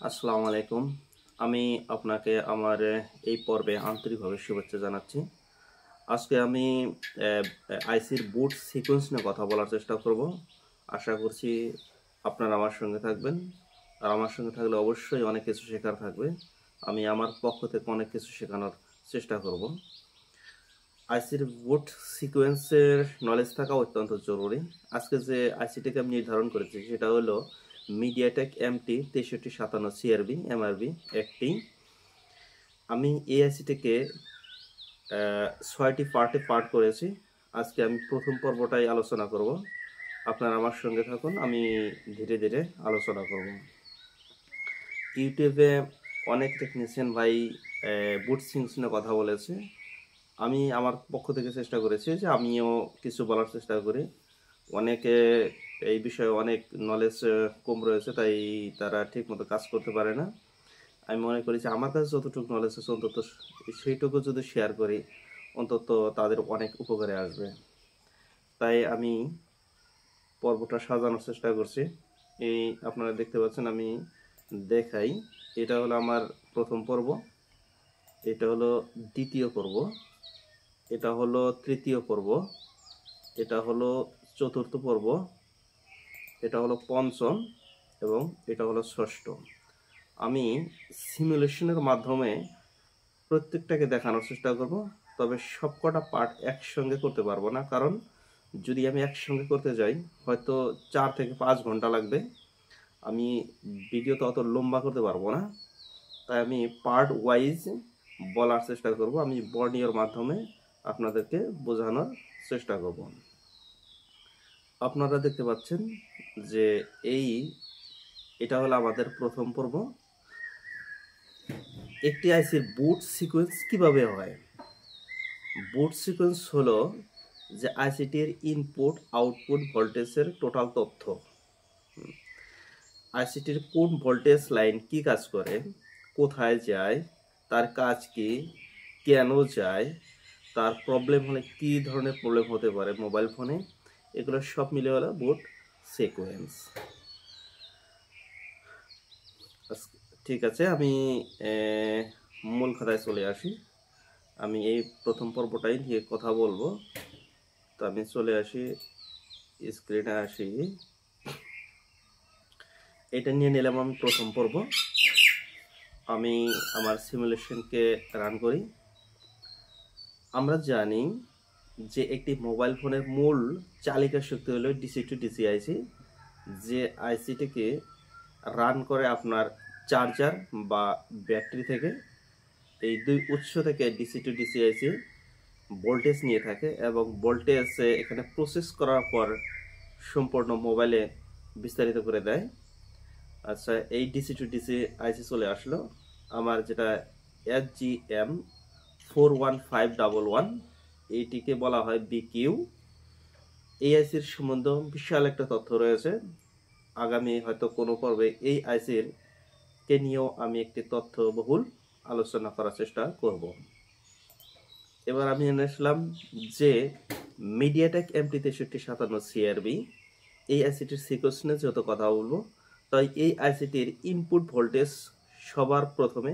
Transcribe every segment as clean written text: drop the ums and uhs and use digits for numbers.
আসসালামু আলাইকুম। আমি আপনাকে আমার এই পর্বে আন্তরিকভাবে শুভেচ্ছা জানাচ্ছি। আজকে আমি আইসির বুট সিকোয়েন্স নিয়ে কথা বলার চেষ্টা করব। আশা করছি আপনারা আমার সঙ্গে থাকবেন। আর আমার সঙ্গে থাকলে অবশ্যই অনেক কিছু শেখার থাকবে। আমি আমার পক্ষ থেকে অনেক কিছু শেখানোর চেষ্টা করব। আইসির বুট সিকোয়েন্সের নলেজ থাকা অত্যন্ত জরুরি। আজকে যে আইসিটিকে আমি নির্ধারণ করেছি সেটা হলো মিডিয়াটেক এমটি 6357 সিআরবি এমআরবি একটি। আমি এই আইসিটিকে 6টি পার্টে পার্ট করেছি। আজকে আমি প্রথম পর্বটাই আলোচনা করব। আপনারা আমার সঙ্গে থাকুন, আমি ধীরে ধীরে আলোচনা করব। ইউটিউবে অনেক টেকনিশিয়ান ভাই বুট সিকোয়েন্স নিয়ে কথা বলেছে। আমি আমার পক্ষ থেকে চেষ্টা করেছি যে আমিও কিছু বলার চেষ্টা করি। অনেকে এই বিষয়ে অনেক নলেজ কম রয়েছে, তাই তারা ঠিক মতো কাজ করতে পারে না। আমি মনে করি যে আমার কাছে যতটুকু নলেজ আছে অন্তত সেইটুকু যদি শেয়ার করি অন্তত তাদের অনেক উপকারে আসবে। তাই আমি পর্বটা সাজানোর চেষ্টা করছি। এই আপনারা দেখতে পাচ্ছেন, আমি দেখাই। এটা হলো আমার প্রথম পর্ব, এটা হলো দ্বিতীয় পর্ব, এটা হলো তৃতীয় পর্ব, এটা হলো চতুর্থ পর্ব, এটা হলো পঞ্চম এবং এটা হলো ষষ্ঠ। আমি সিমুলেশনের মাধ্যমে প্রত্যেকটাকে দেখানোর চেষ্টা করব, তবে সবকটা পার্ট একসঙ্গে করতে পারবো না, কারণ যদি আমি একসঙ্গে করতে যাই হয়তো 4 থেকে 5 ঘন্টা লাগবে। আমি ভিডিওটা অত লম্বা করতে পারবো না, তাই আমি পার্ট ওয়াইজ বলার চেষ্টা করব। আমি বর্ণীয়র মাধ্যমে আপনাদেরকে বোঝানোর চেষ্টা করব। আপনারা দেখতে পাচ্ছেন যে এটা হলো আমাদের প্রথম পর্ব। একটি আইসির বুট সিকোয়েন্স কিভাবে হয়? বুট সিকোয়েন্স হলো যে আইসিটির ইনপুট আউটপুট ভোল্টেজের টোটাল তথ্য। আইসিটির কোন ভোল্টেজ লাইন কি কাজ করে, কোথায় যায়, তার কাজ কি, কেন যায়, তার প্রবলেম হলে কি ধরনের প্রবলেম হতে পারে মোবাইল ফোনে, এগুলো সব মিলে হলো বুট সিকোয়েন্স। ঠিক আছে, আমি মূল খাতায় চলে আসি। আমি এই প্রথম পর্বটাই নিয়ে কথা বলবো। তো আমি চলে আসি, স্ক্রিনে আসি। এটা নিয়ে নিলাম আমি প্রথম পর্ব। আমি আমার সিমুলেশনকে রান করি। আমরা জানি যে একটি মোবাইল ফোনের মূল চালিকা শক্তি হলো ডিসি টু ডিসি আইসি, যে আইসিটিকে রান করে আপনার চার্জার বা ব্যাটারি থেকে। এই দুই উৎস থেকে DC to DC IC voltage নিয়ে থাকে এবং ভোল্টেজ এখানে প্রসেস করার পর সম্পূর্ণ মোবাইলে বিস্তারিত করে দেয়। আচ্ছা, এই ডিসি টু ডিসি আইসি চলে আসলো আমার, যেটা HGM41511, এইটিকে বলা হয় বিকিউ। এই আইসির সম্বন্ধে বিশাল একটা তথ্য রয়েছে। আগামী হয়তো কোনো পর্বে এই আইসির কে নিয়েও আমি একটি তথ্যবহুল আলোচনা করার চেষ্টা করব। এবার আমি এনেছিলাম যে মিডিয়াটেক এমটি 6357 সিআরবি, এই আইসিটির সিকোয়েন্স নিয়ে যত কথা বলবো, তাই এই আইসিটির ইনপুট ভোল্টেজ সবার প্রথমে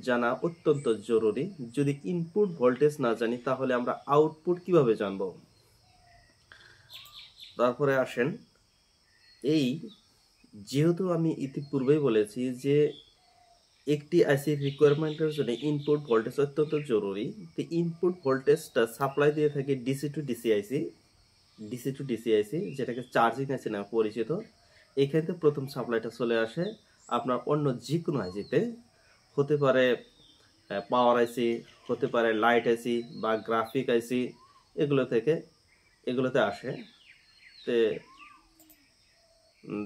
জানা অত্যন্ত জরুরি। যদি ইনপুট ভোল্টেজ না জানি তাহলে আমরা আউটপুট কিভাবে জানব? তারপরে আসেন, এই যেহেতু আমি ইতিপূর্বেই বলেছি যে একটি আইসির রিকোয়ারমেন্টের জন্য ইনপুট ভোল্টেজ অত্যন্ত জরুরি। তো ইনপুট ভোল্টেজটা সাপ্লাই দিয়ে থাকে DC to DC IC, DC to DC IC যেটাকে চার্জিং আইসি নামে পরিচিত। এখান থেকে প্রথম সাপ্লাইটা চলে আসে আপনার অন্য যে কোনো আইসিতে, হতে পারে পাওয়ার আইসি, হতে পারে লাইট আইসি বা গ্রাফিক আইসি, এগুলোতে আসে। তে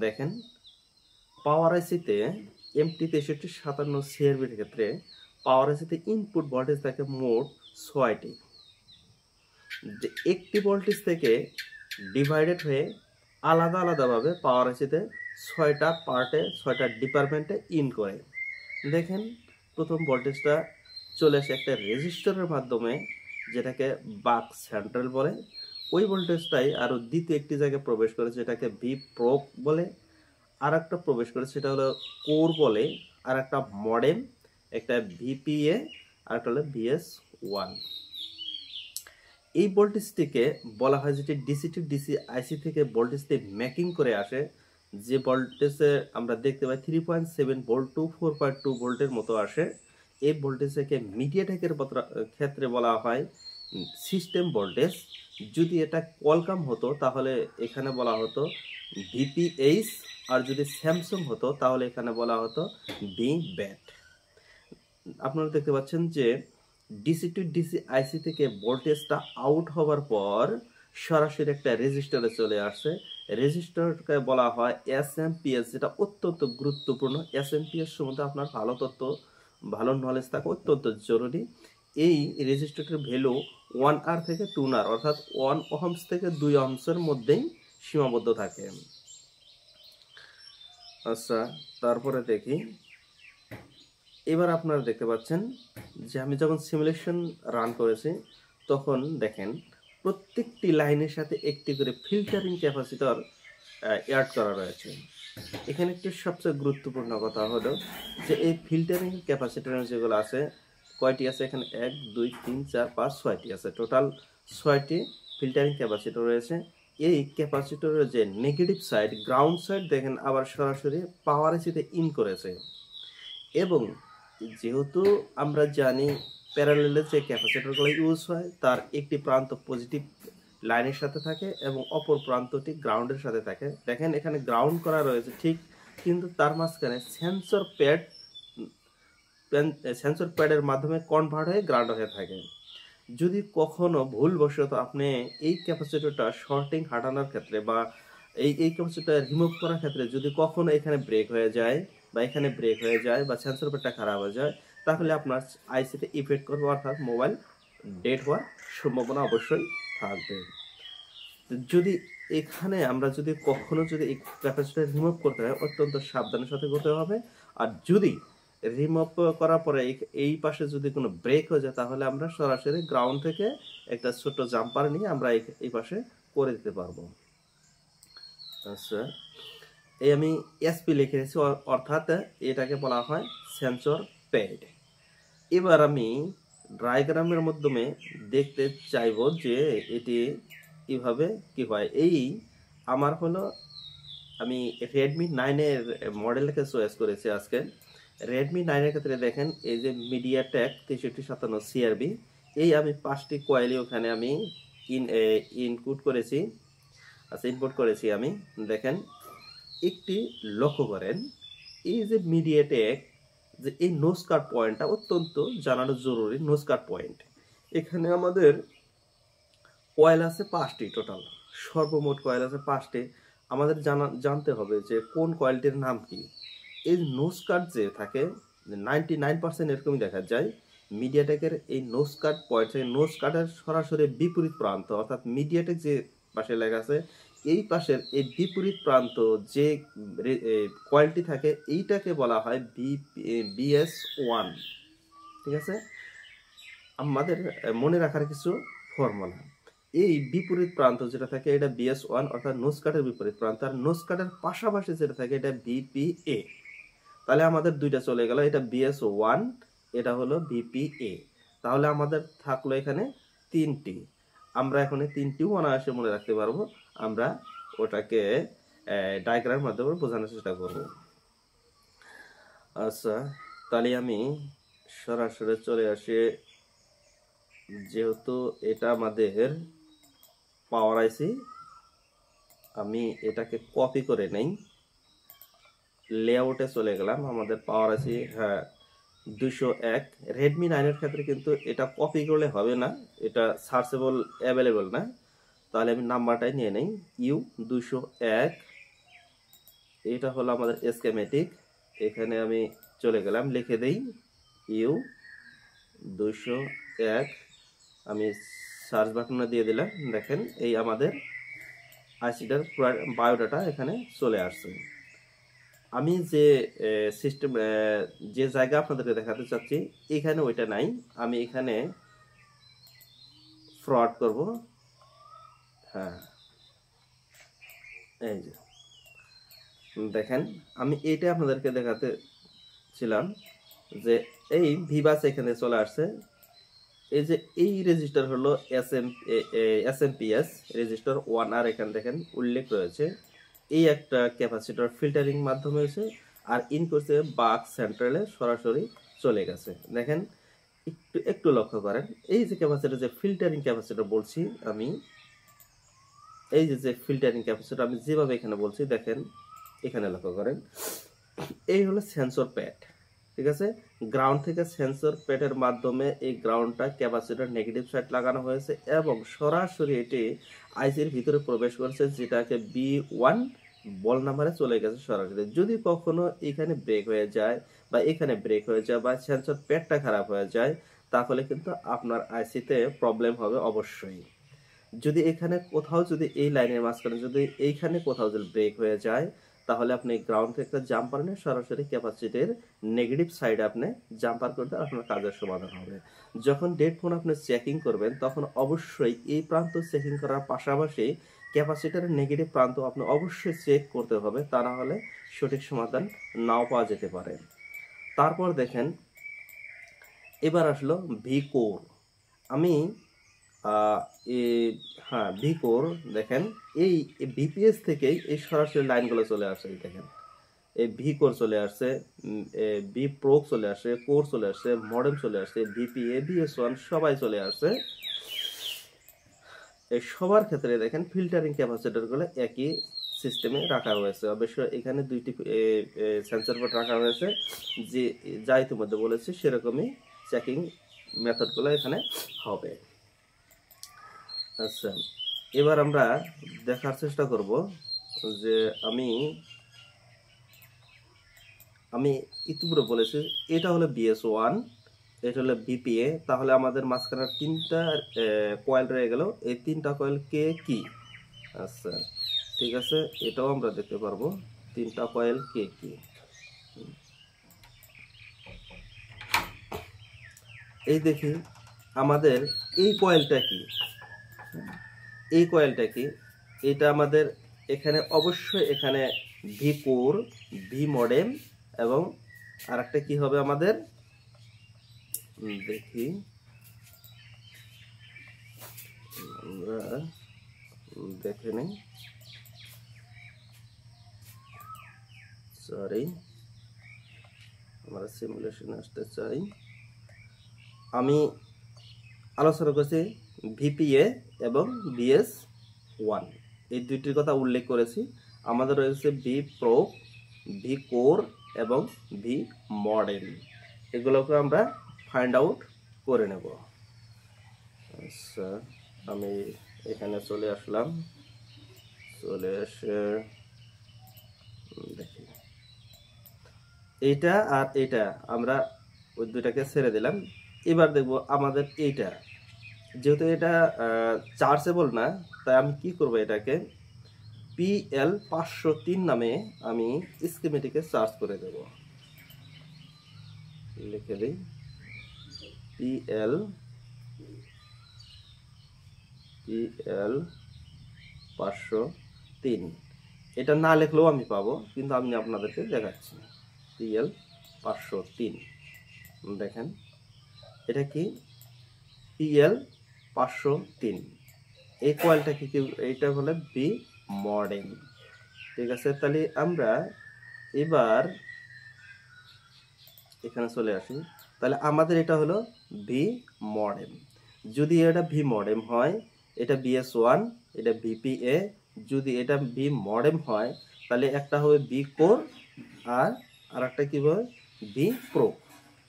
দেখেন, পাওয়ার আইসিতে এমটি 6357 সিআরবির ক্ষেত্রে পাওয়ার আইসিতে ইনপুট ভোল্টেজ থাকে মোট 6টি, যে একটি ভোল্টেজ থেকে ডিভাইডেড হয়ে আলাদা আলাদাভাবে পাওয়ার আইসিতে 6টা পার্টে 6টা ডিপার্টমেন্টে ইন করে। দেখেন, প্রথম ভোল্টেজটা চলে আসে একটা রেজিস্টরের মাধ্যমে, যেটাকে বাক সেন্ট্রাল বলে। ওই ভোল্টেজটাই আরও দ্বিতীয় একটি জায়গায় প্রবেশ করে, যেটাকে ভি প্রোব বলে। আর একটা প্রবেশ করে সেটা হলো কোর বলে। আর একটা মডেম, একটা ভিপিএ, আর একটা হলো BS1। এই ভোল্টেজটিকে বলা হয় যেটি ডিসি টু ডিসি আইসি থেকে ভোল্টেজটি মেকিং করে আসে, যে ভোল্টেজে আমরা দেখতে পাই 3.7 ভোল্ট টু 4.2 ভোল্টের মতো আসে। এই ভোল্টেজকে মিডিয়াটেকের ক্ষেত্রে বলা হয় সিস্টেম ভোল্টেজ। যদি এটা কোয়ালকম হতো তাহলে এখানে বলা হতো ভিপিএইচ, আর যদি স্যামসাং হতো তাহলে এখানে বলা হতো বি ব্যাট। আপনারা দেখতে পাচ্ছেন যে ডিসি টু ডিসি আইসি থেকে ভোল্টেজটা আউট হওয়ার পর সরাসরি একটা রেজিস্টারে চলে আসছে। রেজিস্টারকে বলা হয় এসএমপিএস, যেটা অত্যন্ত গুরুত্বপূর্ণ। এসএমপিএস সম্বন্ধে আপনার ভালো তথ্য, ভালো নলেজ থাকা অত্যন্ত জরুরি। এই রেজিস্টারটির ভ্যালু 1R থেকে 2R, অর্থাৎ 1 ওহমস থেকে 2 ওহমসের মধ্যেই সীমাবদ্ধ থাকে। আচ্ছা, তারপরে দেখি, এবার আপনারা দেখতে পাচ্ছেন যে আমি যখন সিমুলেশন রান করেছি তখন দেখেন প্রত্যেকটি লাইনের সাথে একটি করে ফিল্টারিং ক্যাপাসিটর অ্যাড করা রয়েছে। এখানে একটি সবচেয়ে গুরুত্বপূর্ণ কথা হলো যে এই ফিল্টারিং ক্যাপাসিটর যেগুলো আছে, কয়টি আছে এখানে? 1 2 3 4 5 6টি আছে, টোটাল 6টি ফিল্টারিং ক্যাপাসিটর রয়েছে। এই ক্যাপাসিটরের যে নেগেটিভ সাইড, গ্রাউন্ড সাইড দেখেন আবার সরাসরি পাওয়ার এসিতে ইন করেছে। এবং যেহেতু আমরা জানি প্যারালেলে যে ক্যাপাসিটরগুলো ইউজ হয় তার একটি প্রান্ত পজিটিভ লাইনের সাথে থাকে এবং অপর প্রান্তটি গ্রাউন্ডের সাথে থাকে। দেখেন এখানে গ্রাউন্ড করা রয়েছে ঠিক, কিন্তু তার মাঝখানে সেন্সর প্যাডের মাধ্যমে কনভার্ট হয়ে গ্রাউন্ড হয়ে থাকে। যদি কখনো ভুলবশত আপনি এই ক্যাপাসিটরটা শর্টিং হাঁটানোর ক্ষেত্রে বা এই ক্যাপাসিটরটা রিমুভ করার ক্ষেত্রে যদি কখনো এখানে ব্রেক হয়ে যায় বা এখানে ব্রেক হয়ে যায় বা সেন্সর প্যাডটা খারাপ হয়ে যায়, তাহলে আপনার আইসিতে ইফেক্ট করবে, অর্থাৎ মোবাইল ডেড হওয়ার সম্ভাবনা অবশ্যই থাকবে। যদি এখানে আমরা যদি কখনো যদি এই ক্যাপাসিটর রিমুভ করতে হয় অত্যন্ত সাবধানের সাথে করতে হবে। আর যদি রিমুভ করার পরে এই পাশে যদি কোনো ব্রেক হয়ে যায় তাহলে আমরা সরাসরি গ্রাউন্ড থেকে একটা ছোট জাম্পার নিয়ে আমরা এই পাশে করে দিতে পারবো। আচ্ছা, এই আমি এসপি লিখে রেখেছি, অর্থাৎ এটাকে বলা হয় সেন্সর প্যাড। এবার আমি ডায়াগ্রামের মাধ্যমে দেখতে চাইবো যে এটি কিভাবে কি হয়। এই আমার হলো আমি রেডমি 9-এর মডেলকে চয়েস করেছি আজকে। রেডমি 9-এর ক্ষেত্রে দেখেন এই যে মিডিয়াটেক 6357 CRB, এই আমি 5টি কয়েলই ওখানে আমি ইনপুট করেছি। আচ্ছা, ইনপুট করেছি আমি। দেখেন একটি লক্ষ্য করেন, এই যে মিডিয়াটেক যে এই নোজ কাট পয়েন্টটা অত্যন্ত জানানো জরুরি। নোজ কাট পয়েন্ট, এখানে আমাদের কয়েল আছে 5টি, টোটাল সর্বমোট কয়েল আছে 5টি। আমাদের জানতে হবে যে কোন কয়েলটির নাম কি। এই নোজ কাট যে থাকে 99% এরকমই দেখা যায়। মিডিয়াটেকের এই নোজ কাট পয়েন্ট থেকে নোজ কাটের সরাসরি বিপরীত প্রান্ত, অর্থাৎ মিডিয়াটেক যে পাশে লেখা আছে এই পাশের এই বিপরীত প্রান্ত যে কয়েলটি থাকে এইটাকে বলা হয় BS1। ঠিক আছে, আমাদের মনে রাখার কিছু ফর্মুলা। এই বিপরীত প্রান্ত যেটা থাকে এটা BS1, অর্থাৎ নোজ কাটের বিপরীত প্রান্ত। আর নোজ কাটের পাশাপাশি যেটা থাকে এটা VPA। তাহলে আমাদের দুইটা চলে গেল, এটা BS1, এটা হলো VPA। তাহলে আমাদের থাকলো এখানে 3টি। আমরা এখন 3টিও অনায়াসে মনে রাখতে পারবো। আমরা ওটাকে ডায়াগ্রামের মাধ্যমে বোঝানোর চেষ্টা করব। আচ্ছা, তাহলে আমি সরাসরি চলে আসি। যেহেতু এটা আমাদের পাওয়ার আইসি, আমি এটাকে কপি করে নেই, লেআউটে চলে গেলাম। আমাদের পাওয়ার আইসি 201। রেডমি 9-এর ক্ষেত্রে কিন্তু এটা কপি করলে হবে না, এটা সার্চেবল অ্যাভেলেবল না। তাহলে আমি নাম্বারটাই নিয়ে নেই, U201। এটা হলো আমাদের স্কেমেটিক। এখানে আমি চলে গেলাম, লিখে দেই U201। আমি সার্চ বাটনে দিয়ে দিলাম। দেখেন এই আমাদের আইসিটার বায়োডাটা এখানে চলে আসছে। আমি যে সিস্টেম যে জায়গা আপনাদেরকে দেখাতে চাচ্ছি এখানে ওইটা নাই। আমি এখানে ফরওয়ার্ড করব। হ্যাঁ, এই যে দেখেন আমি এইটা আপনাদেরকে দেখাতে ছিলাম যে এই ভিবাস এখানে চলে আসছে। এই যে এই রেজিস্টার হলো এসএমপিএস রেজিস্টার 1R, এখানে দেখেন উল্লেখ রয়েছে। এই একটা ক্যাপাসিটর ফিল্টারিং মাধ্যমে হয়েছে, আর ইন করছে বাক সেন্ট্রালে সরাসরি চলে গেছে। দেখেন একটু একটু লক্ষ্য করেন, এই যে ক্যাপাসিটর, যে ফিল্টারিং ক্যাপাসিটর বলছি আমি, এই যে ফিল্টারিং ক্যাপাসিটর আমি যেভাবে এখানে বলছি, দেখেন এখানে লক্ষ্য করেন, এই হলো সেন্সর প্যাড। ঠিক আছে, গ্রাউন্ড থেকে সেন্সর প্যাডের মাধ্যমে এই গ্রাউন্ডটা ক্যাপাসিটর নেগেটিভ সাইড লাগানো হয়েছে এবং সরাসরি এটি আইসির ভিতরে প্রবেশ করেছে, যেটাকে B1 বল নাম্বারে চলে গেছে সরাসরি। যদি কখনো এখানে ব্রেক হয়ে যায় বা এখানে ব্রেক হয়ে যায় বা সেন্সর প্যাডটা খারাপ হয়ে যায়, তাহলে কিন্তু আপনার আইসিতে প্রবলেম হবে অবশ্যই। যদি এখানে কোথাও, যদি এই লাইনের মাঝখানে যদি এইখানে কোথাও যদি ব্রেক হয়ে যায়, তাহলে আপনি গ্রাউন্ড থেকে জাম্পার নিয়ে সরাসরি ক্যাপাসিটির নেগেটিভ সাইডে আপনি জাম্পার করতে আপনার কাজের সমাধান হবে। যখন ডেড ফোন আপনি চেকিং করবেন, তখন অবশ্যই এই প্রান্ত চেকিং করার পাশাপাশি ক্যাপাসিটারের নেগেটিভ প্রান্ত আপনি অবশ্যই চেক করতে হবে, তা না হলে সঠিক সমাধান নাও পাওয়া যেতে পারে। তারপর দেখেন, এবার আসলো ভি কোর। আমি হ্যাঁ, ভি কোর দেখেন, এই বিপিএস থেকেই এই সরাসরি লাইনগুলো চলে আসে। দেখেন এই ভি কোর চলে আসছে, ভি প্রো চলে আসে, কোর চলে আসছে, মডেম চলে আসছে, ভিপিএ, বিএস1 সবাই চলে আসছে। এই সবার ক্ষেত্রে দেখেন ফিল্টারিং ক্যাপাসিটরগুলো একই সিস্টেমে রাখা হয়েছে। অবশ্যই এখানে দুইটি সেন্সর বোর্ড রাখা হয়েছে, যে যা ইতিমধ্যে বলেছি সেরকমই চেকিং মেথডগুলো এখানে হবে। আচ্ছা, এবার আমরা দেখার চেষ্টা করব যে আমি ইতিপূর্বে বলেছি এটা হলো BS1, এটা হলো বিপিএ। তাহলে আমাদের মাঝখানে তিনটা কয়েল রয়ে গেল, এই তিনটা কয়েল কে কি? আচ্ছা ঠিক আছে, এটাও আমরা দেখতে পারবো তিনটা কয়েল কে কি। এই দেখি আমাদের এই কয়েলটা কি, এই কয়েলটা কি, এটা আমাদের এখানে অবশ্যই এখানে ভি কোর, ভি মডেম এবং আরেকটা কি হবে আমাদের, দেখি আমরা দেখে নিই, সরি আমরা সিমুলেশন আসতে চাই। আমি আলোচনা করছি ভিপিএ এবং BS1, এই দুইটির কথা উল্লেখ করেছি। আমাদের রয়েছে ভি প্রো, ভি কোর এবং ভি মডেল, এগুলোকে আমরা ফাইন্ড আউট করে নেব। আচ্ছা, আমি এখানে চলে আসলাম, চলে এসে দেখি এইটা আর এইটা আমরা ওই দুইটাকে ছেড়ে দিলাম। এবার দেখব আমাদের এইটা, যেহেতু এটা চার্জেবল না, তাই আমি কি করব, এটাকে PL503 নামে আমি স্কিমেটিকে চার্জ করে দেব। লিখে দিই PL503। এটা না লিখলেও আমি পাবো, কিন্তু আমি আপনাদেরকে দেখাচ্ছি। PL503 দেখেন, এটা কি PL503। এই কয়েলটা কি, এইটা হলো ভি মডেম। ঠিক আছে, তাহলে আমরা এবার এখানে চলে আসি। তাহলে আমাদের এটা হলো ভি মডেম। যদি এটা ভি মডেম হয়, এটা BS1, এটা ভিপিএ। যদি এটা ভি মডেম হয়, তাহলে একটা হবে ভি কোর আর একটা কি হবে ভি প্রো।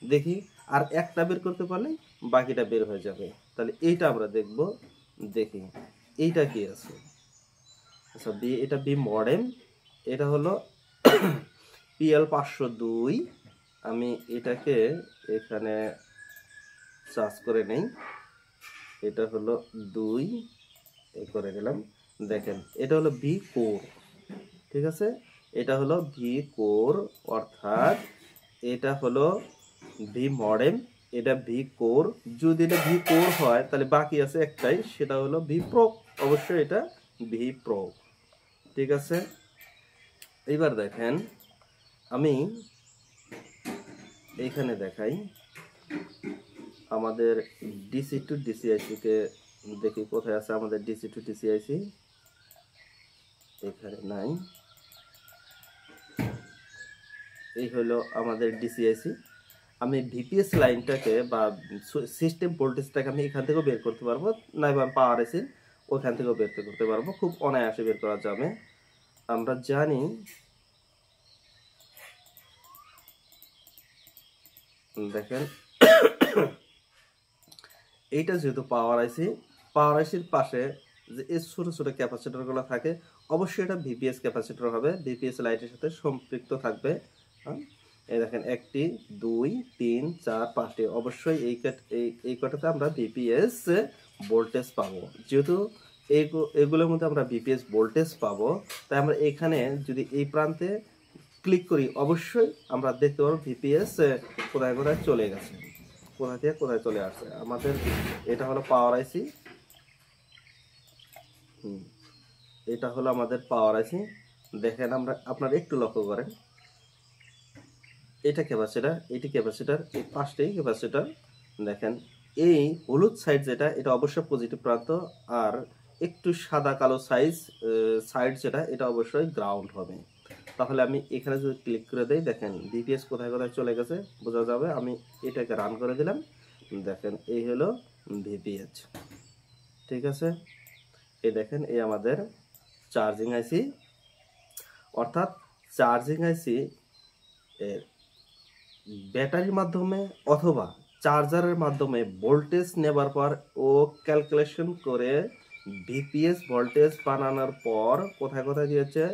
দেখি আর একটা বের করতে পারলে বাকিটা বের হয়ে যাবে। তাহলে এইটা আমরা দেখব, দেখি এইটা কি আছে। আচ্ছা, এটা ভি মডেম, এটা হলো PL502। আমি এটাকে এখানে চার্জ করে নেই, এটা হলো 2 করে দিলাম। দেখেন এটা হলো ভি কোর। ঠিক আছে, এটা হলো ভি কোর, অর্থাৎ এটা হলো ভি মডেম, এটা ভি কোর। যদি এটা ভি কোর হয়, তাহলে বাকি আছে একটাই, সেটা হলো ভি প্রো। অবশ্যই এটা ভি প্রো। ঠিক আছে, এইবার দেখেন আমি এইখানে দেখাই আমাদের ডিসি টু ডিসিআইসি কে দেখি কোথায় আছে আমাদের ডিসি টু ডিসিআইসি। এখানে নাই। এই হলো আমাদের ডিসিআইসি। আমি ভিপিএস লাইনটাকে বা সিস্টেম ভোল্টেজটাকে আমি এখান থেকেও বের করতে পারবো, নাইবা পাওয়ার এসি ওখান থেকেও বের করতে পারবো, খুব অনায়াসে বের করা যাবে। আমরা জানি দেখেন এইটা যেহেতু পাওয়ার আইসির পাশে যে এই ছোট ছোট ক্যাপাসিটরগুলো থাকে, অবশ্যই এটা ভিপিএস ক্যাপাসিটর হবে, ভিপিএস লাইটের সাথে সম্পৃক্ত থাকবে। এই দেখেন 1টি 2 3 4 5টি, অবশ্যই এই কটাতে আমরা ভিপিএস ভোল্টেজ পাবো। যেহেতু এগুলোর মধ্যে আমরা ভিপিএস ভোল্টেজ পাবো, তাই আমরা এখানে যদি এই প্রান্তে ক্লিক করি অবশ্যই আমরা দেখতে পারবো ভিপিএস কোথায় কোথায় চলে গেছে, কোথা থেকে কোথায় চলে আসছে। আমাদের এটা হলো পাওয়ার আইসি, এটা হলো আমাদের পাওয়ার আইসি। দেখেন আপনারা একটু লক্ষ্য করেন, এটা ক্যাপাসিটর, এটি ক্যাপাসিটর, এই পাঁচটাই ক্যাপাসিটর। দেখেন এই হলুদ সাইড যেটা, এটা অবশ্যই পজিটিভ প্রান্ত, আর একটু সাদা কালো সাইড যেটা, এটা অবশ্যই গ্রাউন্ড হবে। তাহলে আমি এখানে যদি ক্লিক করে দেই, দেখেন ভিপিএস কোথায় কোথায় চলে গেছে বোঝা যাবে। আমি এটাকে রান করে দিলাম, দেখেন এই হলো ভিপিএস। ঠিক আছে, এই দেখেন এই আমাদের চার্জিং আইসি, অর্থাৎ চার্জিং আইসি ব্যাটারির মাধ্যমে অথবা চার্জারের মাধ্যমে ভোল্টেজ নেবার পর ও ক্যালকুলেশন করে ভিপিএস ভোল্টেজ বানানোর পর কোথায় কোথায় দিয়েছে,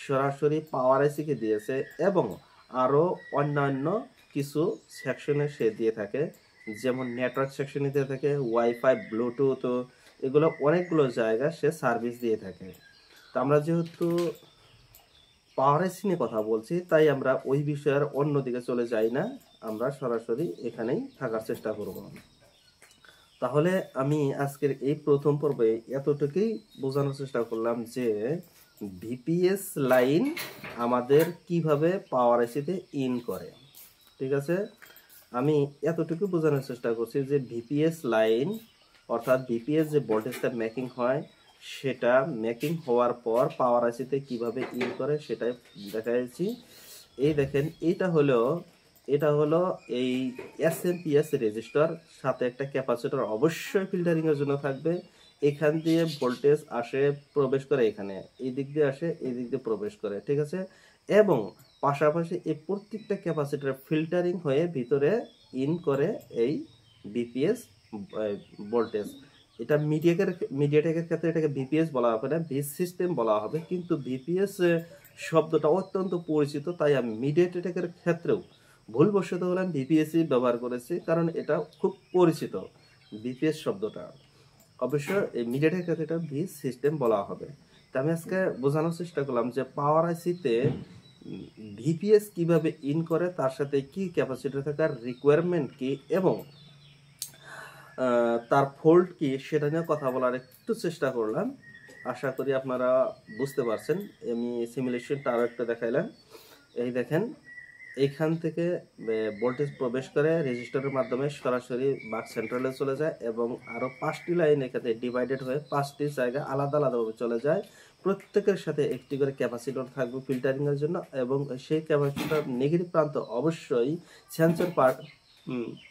সরাসরি পাওয়ার আইসিকে দিয়েছে, এবং আরও অন্যান্য কিছু সেকশনে সে দিয়ে থাকে, যেমন নেটওয়ার্ক সেকশনে দিয়ে থাকে, ওয়াইফাই, ব্লুটুথ, এগুলো অনেকগুলো জায়গা সে সার্ভিস দিয়ে থাকে। তো আমরা যেহেতু পাওয়ার আইসি নিয়ে কথা বলছি, তাই আমরা ওই বিষয়ের অন্যদিকে চলে যাই না, আমরা সরাসরি এখানেই থাকার চেষ্টা করব। তাহলে আমি আজকের এই প্রথম পর্বে এতটুকুই বোঝানোর চেষ্টা করলাম যে ভিপিএস লাইন আমাদের কিভাবে পাওয়ার আইসিতে ইন করে। ঠিক আছে, আমি এতটুকু বোঝানোর চেষ্টা করছি যে ভিপিএস লাইন অর্থাৎ ভিপিএস যে ভোল্টেজটা মেকিং হয়, সেটা মেকিং হওয়ার পর পাওয়ার আইসিতে কিভাবে ইন করে সেটাই দেখা যাচ্ছি। এই দেখেন এটা হলো এই এসএমপিএস রেজিস্টার, সাথে একটা ক্যাপাসিটর অবশ্যই ফিল্টারিং এর জন্য থাকবে। এখান দিয়ে ভোল্টেজ আসে, প্রবেশ করে এখানে, এই দিক দিয়ে আসে, এই দিক দিয়ে প্রবেশ করে। ঠিক আছে, এবং পাশাপাশি এই প্রত্যেকটা ক্যাপাসিটর ফিল্টারিং হয়ে ভিতরে ইন করে এই বিপিএস ভোল্টেজ। এটা মিডিয়াটেকের ক্ষেত্রে এটাকে ভিপিএস বলা হবে না, ভিস সিস্টেম বলা হবে, কিন্তু ভিপিএস শব্দটা অত্যন্ত পরিচিত, তাই আমি মিডিয়াটেকের ক্ষেত্রেও ভুলবশত হলে আমি ভিপিএসই ব্যবহার করেছি, কারণ এটা খুব পরিচিত ভিপিএস শব্দটা। অবশ্য এই মিডিয়াটেকের ক্ষেত্রে এটা ভিস সিস্টেম বলা হবে। তা আমি আজকে বোঝানোর চেষ্টা করলাম যে পাওয়ার আইসিতে ভিপিএস কিভাবে ইন করে, তার সাথে কি ক্যাপাসিটর থাকার রিকোয়ারমেন্ট কি, এবং তার ফল্ট কি, সেটা নিয়ে কথা বলার একটু চেষ্টা করলাম। আশা করি আপনারা বুঝতে পারছেন। আমি সিমুলেশনটা আরও একটা দেখাইলাম। এই দেখেন এইখান থেকে ভোল্টেজ প্রবেশ করে রেজিস্টারের মাধ্যমে সরাসরি বাক সেন্ট্রালে চলে যায়, এবং আরও 5টি লাইন এখানে ডিভাইডেড হয়ে 5টি জায়গা আলাদা আলাদাভাবে চলে যায়। প্রত্যেকের সাথে একটি করে ক্যাপাসিটর থাকবে ফিল্টারিংয়ের জন্য, এবং সেই ক্যাপাসিটর নেগেটিভ প্রান্ত অবশ্যই সেন্সর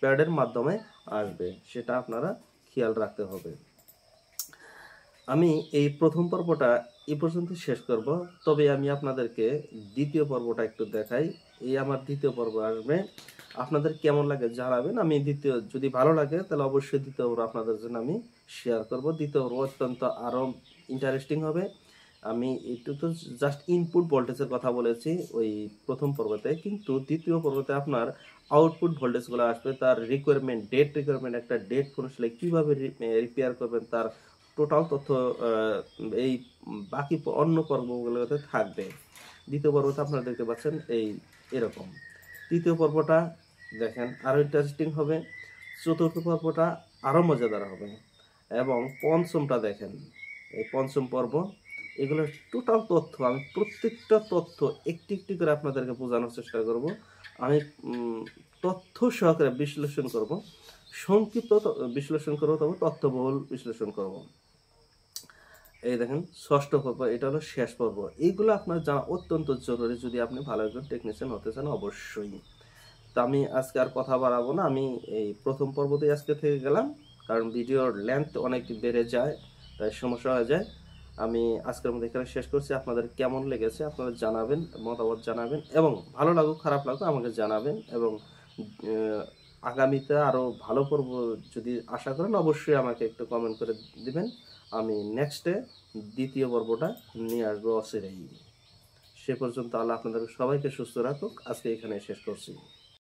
প্যাডের মাধ্যমে আসবে, সেটা আপনারা খেয়াল রাখতে হবে। আমি এই প্রথম পর্বটা এই পর্যন্ত শেষ করব, তবে আমি আপনাদেরকে দ্বিতীয় পর্বটা একটু দেখাই। এই আমার দ্বিতীয় পর্ব আসবে, আপনাদের কেমন লাগে জানাবেন। আমি যদি ভালো লাগে তাহলে অবশ্যই দ্বিতীয় পর্ব আপনাদের জন্য আমি শেয়ার করব। দ্বিতীয় পর্ব অত্যন্ত আরও ইন্টারেস্টিং হবে। আমি একটু তো জাস্ট ইনপুট ভোল্টেজের কথা বলেছি ওই প্রথম পর্বতে, কিন্তু দ্বিতীয় পর্বতে আপনার আউটপুট ভোল্টেজগুলো আসবে, তার রিকোয়ারমেন্ট, একটা ডেট ফোন আসলে কীভাবে রিপেয়ার করবেন, তার টোটাল তথ্য এই বাকি অন্য পর্বগুলোতে থাকবে। দ্বিতীয় পর্বটা আপনারা দেখতে পাচ্ছেন এরকম। তৃতীয় পর্বটা দেখেন আরও ইন্টারেস্টিং হবে, চতুর্থ পর্বটা আরও মজাদার হবে, এবং পঞ্চমটা দেখেন এই পঞ্চম পর্ব। এগুলো টোটাল তথ্য, আমি প্রত্যেকটা তথ্য একটি একটি করে আপনাদেরকে বোঝানোর চেষ্টা করব। আমি তথ্য সহকারে বিশ্লেষণ করব, সংক্ষিপ্ত বিশ্লেষণ করব, তবে তথ্যবহুল বিশ্লেষণ করব। এই দেখেন 6ষ্ঠ পর্ব, এটা হলো শেষ পর্ব। এইগুলো আপনার জানা অত্যন্ত জরুরি যদি আপনি ভালো একজন টেকনিশিয়ান হতে চান অবশ্যই। তো আমি আজকে আর কথা বাড়াবো না, আমি এই প্রথম পর্বতেই আজকে থেকে গেলাম, কারণ ভিডিওর লেন্থ অনেক বেড়ে যায়, তাই সমস্যা হয়ে যায়। আমি আজকের মধ্যে এখানে শেষ করছি। আপনাদের কেমন লেগেছে আপনারা জানাবেন, মতামত জানাবেন, এবং ভালো লাগুক খারাপ লাগুক আমাকে জানাবেন। এবং আগামীতে আরও ভালো পর্ব যদি আশা করেন অবশ্যই আমাকে একটু কমেন্ট করে দিবেন। আমি নেক্সটে দ্বিতীয় পর্বটা নিয়ে আসবো অচিরেই। সে পর্যন্ত আল্লাহ আপনাদের সবাইকে সুস্থ রাখুক। আজকে এখানে শেষ করছি।